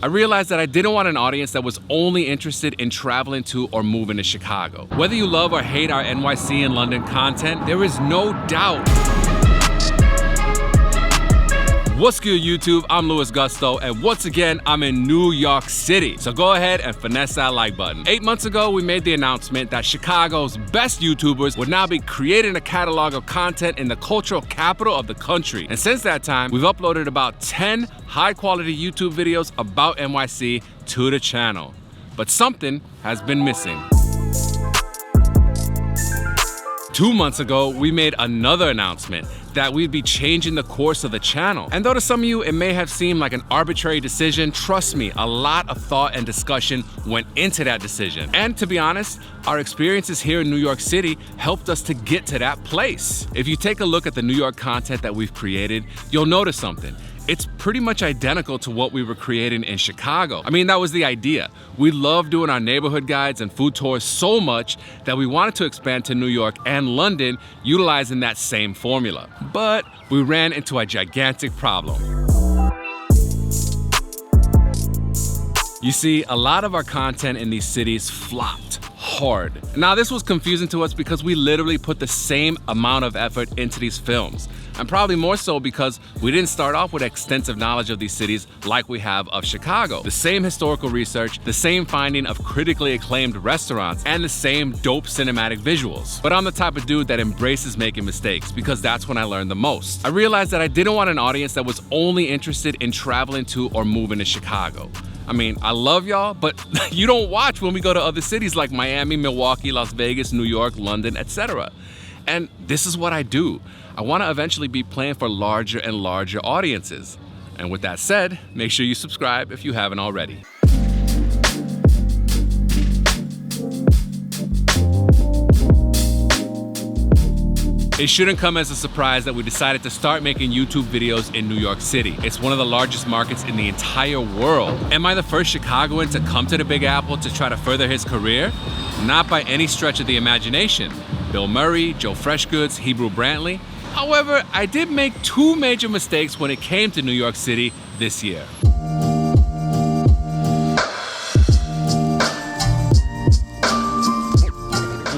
I realized that I didn't want an audience that was only interested in traveling to or moving to Chicago. Whether you love or hate our NYC and London content, there is no doubt. What's good, YouTube? I'm LUISGUSTO, and once again, I'm in New York City. So go ahead and finesse that like button. 8 months ago, we made the announcement that Chicago's best YouTubers would now be creating a catalog of content in the cultural capital of the country. And since that time, we've uploaded about 10 high-quality YouTube videos about NYC to the channel. But something has been missing. 2 months ago, we made another announcement that we'd be changing the course of the channel. And though to some of you it may have seemed like an arbitrary decision, trust me, a lot of thought and discussion went into that decision. And to be honest, our experiences here in New York City helped us to get to that place. If you take a look at the New York content that we've created, you'll notice something. It's pretty much identical to what we were creating in Chicago. I mean, that was the idea. We love doing our neighborhood guides and food tours so much that we wanted to expand to New York and London utilizing that same formula. But we ran into a gigantic problem. You see, a lot of our content in these cities flopped hard. Now, this was confusing to us because we literally put the same amount of effort into these films. And probably more so because we didn't start off with extensive knowledge of these cities like we have of Chicago. The same historical research, the same finding of critically acclaimed restaurants, and the same dope cinematic visuals. But I'm the type of dude that embraces making mistakes because that's when I learn the most. I realized that I didn't want an audience that was only interested in traveling to or moving to Chicago. I mean, I love y'all, but you don't watch when we go to other cities like Miami, Milwaukee, Las Vegas, New York, London, etc. And this is what I do. I want to eventually be playing for larger and larger audiences. And with that said, make sure you subscribe if you haven't already. It shouldn't come as a surprise that we decided to start making YouTube videos in New York City. It's one of the largest markets in the entire world. Am I the first Chicagoan to come to the Big Apple to try to further his career? Not by any stretch of the imagination. Bill Murray, Joe Freshgoods, Hebrew Brantley. However, I did make 2 major mistakes when it came to New York City this year.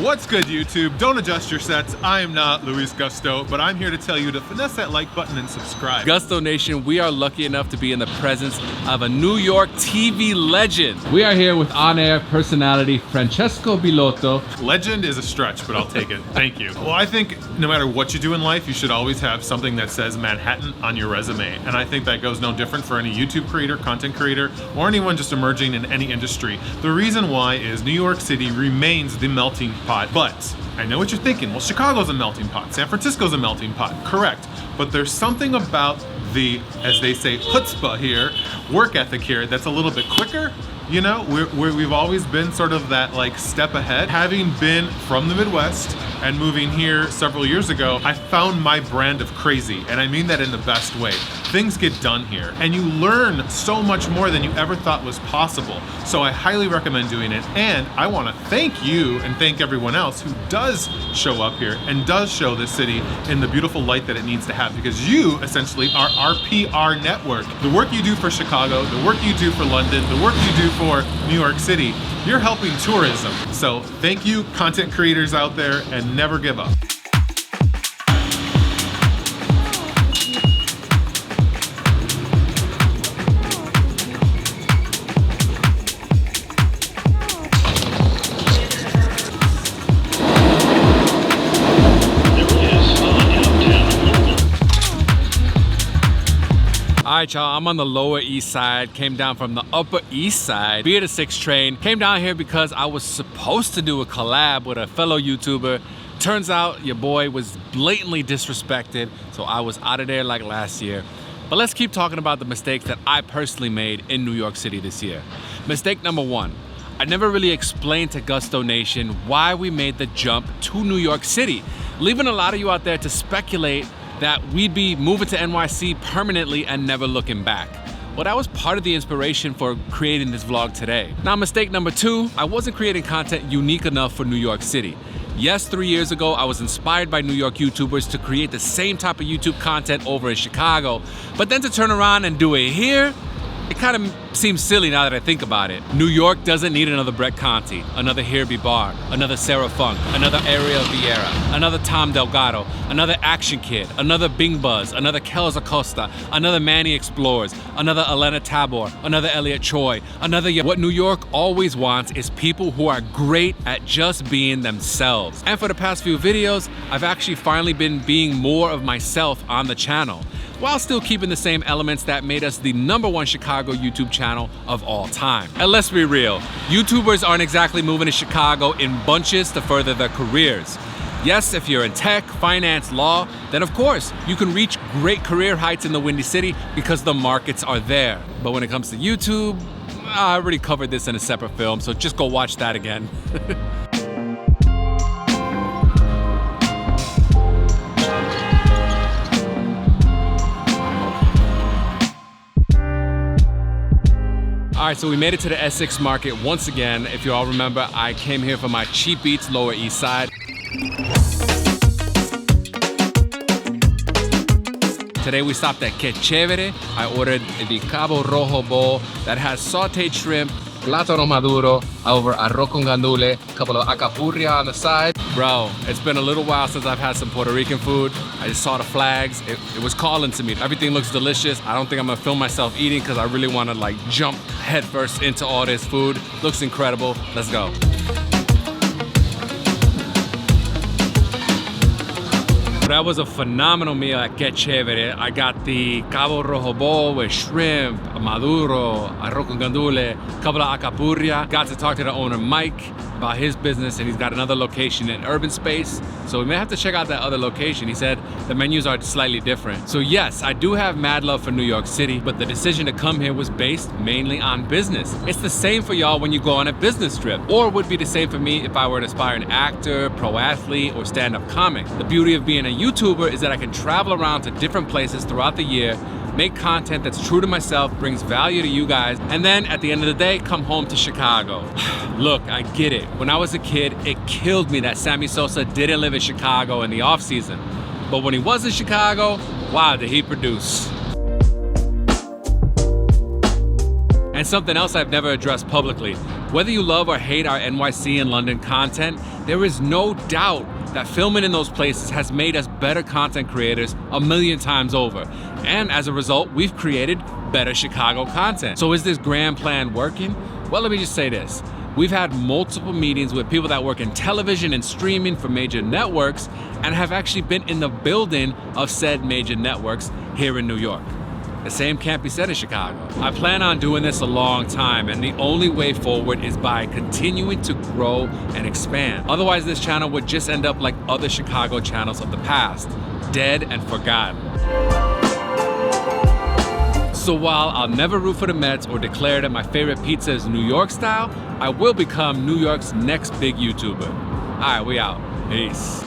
What's good, YouTube? Don't adjust your sets. I am not LUISGUSTO, but I'm here to tell you to finesse that like button and subscribe. Gusto Nation, we are lucky enough to be in the presence of a New York TV legend. We are here with on-air personality Francesco Bilotto. Legend is a stretch, but I'll take it. Thank you. Well, I think no matter what you do in life, you should always have something that says Manhattan on your resume. And I think that goes no different for any YouTube creator, content creator, or anyone just emerging in any industry. The reason why is New York City remains the melting pot. But I know what you're thinking. Well, Chicago's a melting pot. San Francisco's a melting pot. Correct. But there's something about the, as they say, chutzpah here, work ethic here, that's a little bit quicker. You know, we've always been sort of that like step ahead. Having been from the Midwest and moving here several years ago, I found my brand of crazy, and I mean that in the best way. Things get done here, and you learn so much more than you ever thought was possible. So I highly recommend doing it, and I want to thank you and thank everyone else who does show up here and does show this city in the beautiful light that it needs to have, because you essentially are our PR network. The work you do for Chicago, the work you do for London, the work you do for New York City, you're helping tourism. So thank you, content creators out there, and never give up. Alright y'all, I'm on the Lower East Side, came down from the Upper East Side via the 6 train. Came down here because I was supposed to do a collab with a fellow YouTuber. Turns out your boy was blatantly disrespected, so I was out of there like last year. But let's keep talking about the mistakes that I personally made in New York City this year. Mistake number 1. I never really explained to Gusto Nation why we made the jump to New York City, leaving a lot of you out there to speculate that we'd be moving to NYC permanently and never looking back. Well, that was part of the inspiration for creating this vlog today. Now, mistake number 2, I wasn't creating content unique enough for New York City. Yes, 3 years ago, I was inspired by New York YouTubers to create the same type of YouTube content over in Chicago, but then to turn around and do it here, It kind of seems silly now that I think about it. New York doesn't need another Brett Conti, another Hirby Barr, another Sarah Funk, another Ariel Vieira, another Tom Delgado, another Action Kid, another Bing Buzz, another Kels Acosta, another Manny Explores, another Elena Tabor, another Elliot Choi, another. What New York always wants is people who are great at just being themselves. And for the past few videos, I've actually finally been being more of myself on the channel, while still keeping the same elements that made us the #1 Chicago YouTube channel of all time. And let's be real, YouTubers aren't exactly moving to Chicago in bunches to further their careers. Yes, if you're in tech, finance, law, then of course, you can reach great career heights in the Windy City because the markets are there. But when it comes to YouTube, I already covered this in a separate film, so just go watch that again. All right, so we made it to the Essex Market once again. If you all remember, I came here for my cheap eats, Lower East Side. Today we stopped at Que Chévere. I ordered the Cabo Rojo bowl that has sauteed shrimp, plátano maduro, over arroz con gandules, a couple of acapurria on the side. Bro, it's been a little while since I've had some Puerto Rican food. I just saw the flags. It was calling to me. Everything looks delicious. I don't think I'm gonna film myself eating because I really wanna like jump headfirst into all this food. Looks incredible. Let's go. That was a phenomenal meal at Que Chévere. I got the Cabo Rojo bowl with shrimp, maduro, arroz con gandules, couple of acapurria. Got to talk to the owner, Mike, about his business, and he's got another location in Urban Space. So we may have to check out that other location. He said the menus are slightly different. So yes, I do have mad love for New York City, but the decision to come here was based mainly on business. It's the same for y'all when you go on a business trip, or would be the same for me if I were an aspiring actor, pro athlete, or stand-up comic. The beauty of being a YouTuber is that I can travel around to different places throughout the year, make content that's true to myself, brings value to you guys, and then at the end of the day, come home to Chicago. Look, I get it. When I was a kid, it killed me that Sammy Sosa didn't live in Chicago in the off season. But when he was in Chicago, wow, did he produce. And something else I've never addressed publicly, whether you love or hate our NYC and London content, there is no doubt that filming in those places has made us better content creators a million times over. And as a result, we've created better Chicago content. So is this grand plan working? Well, let me just say this. We've had multiple meetings with people that work in television and streaming for major networks and have actually been in the building of said major networks here in New York. The same can't be said in Chicago. I plan on doing this a long time, and the only way forward is by continuing to grow and expand. Otherwise, this channel would just end up like other Chicago channels of the past, dead and forgotten. So while I'll never root for the Mets or declare that my favorite pizza is New York style, I will become New York's next big YouTuber. All right, we out. Peace.